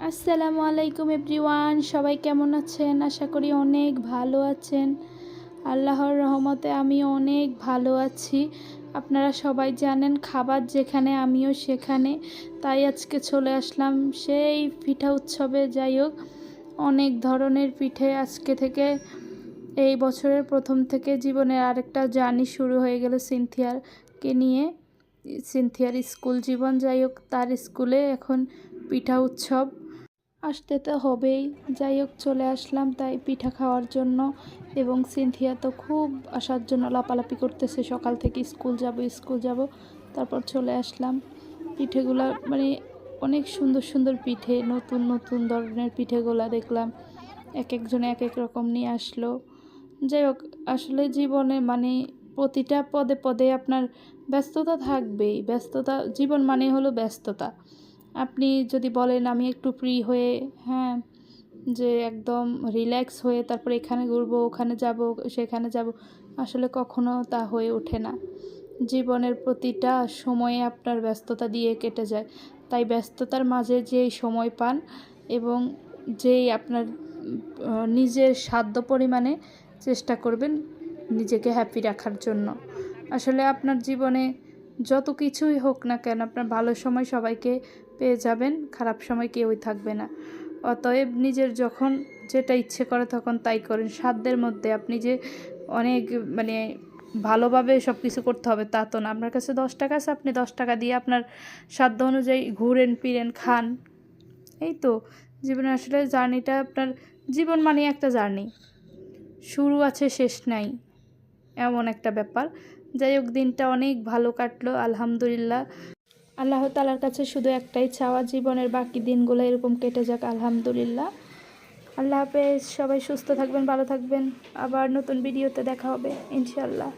আসসালামু আলাইকুম এভরিওয়ান, সবাই কেমন আছেন? আশা করি অনেক ভালো আছেন। আল্লাহর রহমতে আমি অনেক ভালো আছি। আপনারা সবাই জানেন খাবার যেখানে আমিও সেখানে, তাই আজকে চলে আসলাম সেই পিঠা উৎসবে। যাই হোক, অনেক ধরনের পিঠে আজকে থেকে এই বছরের প্রথম থেকে জীবনের আরেকটা জার্নি শুরু হয়ে গেল সিনথিয়ারকে নিয়ে। সিনথিয়ার স্কুল জীবন, যাই হোক তার স্কুলে এখন পিঠা উৎসব, আসতে তো হবেই। যাই হোক চলে আসলাম তাই পিঠা খাওয়ার জন্য, এবং সিনথিয়া তো খুব আসার জন্য লাপালাপি করতেছে, সকাল থেকে স্কুল যাব। তারপর চলে আসলাম। পিঠেগুলা মানে অনেক সুন্দর সুন্দর পিঠে, নতুন নতুন ধরনের পিঠেগুলা দেখলাম, এক একজনে এক এক রকম নিয়ে আসলো। যাই হোক, আসলে জীবনে মানে প্রতিটা পদে পদে আপনার ব্যস্ততা থাকবেই। ব্যস্ততা, জীবন মানে হলো ব্যস্ততা। আপনি যদি বলেন আমি একটু ফ্রি হয়ে, হ্যাঁ, যে একদম রিল্যাক্স হয়ে তারপর এখানে ঘুরবো, ওখানে যাব, সেখানে যাব, আসলে কখনো তা হয়ে ওঠে না। জীবনের প্রতিটা সময়ে আপনার ব্যস্ততা দিয়ে কেটে যায়। তাই ব্যস্ততার মাঝে যেই সময় পান এবং যেই আপনার নিজের সাধ্য পরিমাণে চেষ্টা করবেন নিজেকে হ্যাপি রাখার জন্য। আসলে আপনার জীবনে যত কিছুই হোক না কেন, আপনার ভালো সময় সবাইকে পেয়ে যাবেন, খারাপ সময় কেউই থাকবে না। অতএব নিজের যখন যেটা ইচ্ছে করে তখন তাই করেন। সাধ্যের মধ্যে, আপনি যে অনেক মানে ভালোভাবে সব কিছু করতে হবে তা তো না। আপনার কাছে 10 টাকা আছে, আপনি 10 টাকা দিয়ে আপনার সাধ্য অনুযায়ী ঘুরেন, ফিরেন, খান। এই তো জীবনে আসলে জার্নিটা, আপনার জীবন মানে একটা জার্নি, শুরু আছে শেষ নাই, এমন একটা ব্যাপার। যাই হোক, দিনটা অনেক ভালো কাটলো আলহামদুলিল্লাহ। আল্লাহ তাআলার কাছে শুধু একটাই চাওয়া, জীবনের বাকি দিনগুলো এরকম কেটে যাক আলহামদুলিল্লাহ। আল্লাহ হাফেজ, সবাই সুস্থ থাকবেন, ভালো থাকবেন। আবার নতুন ভিডিওতে দেখা হবে ইনশাআল্লাহ।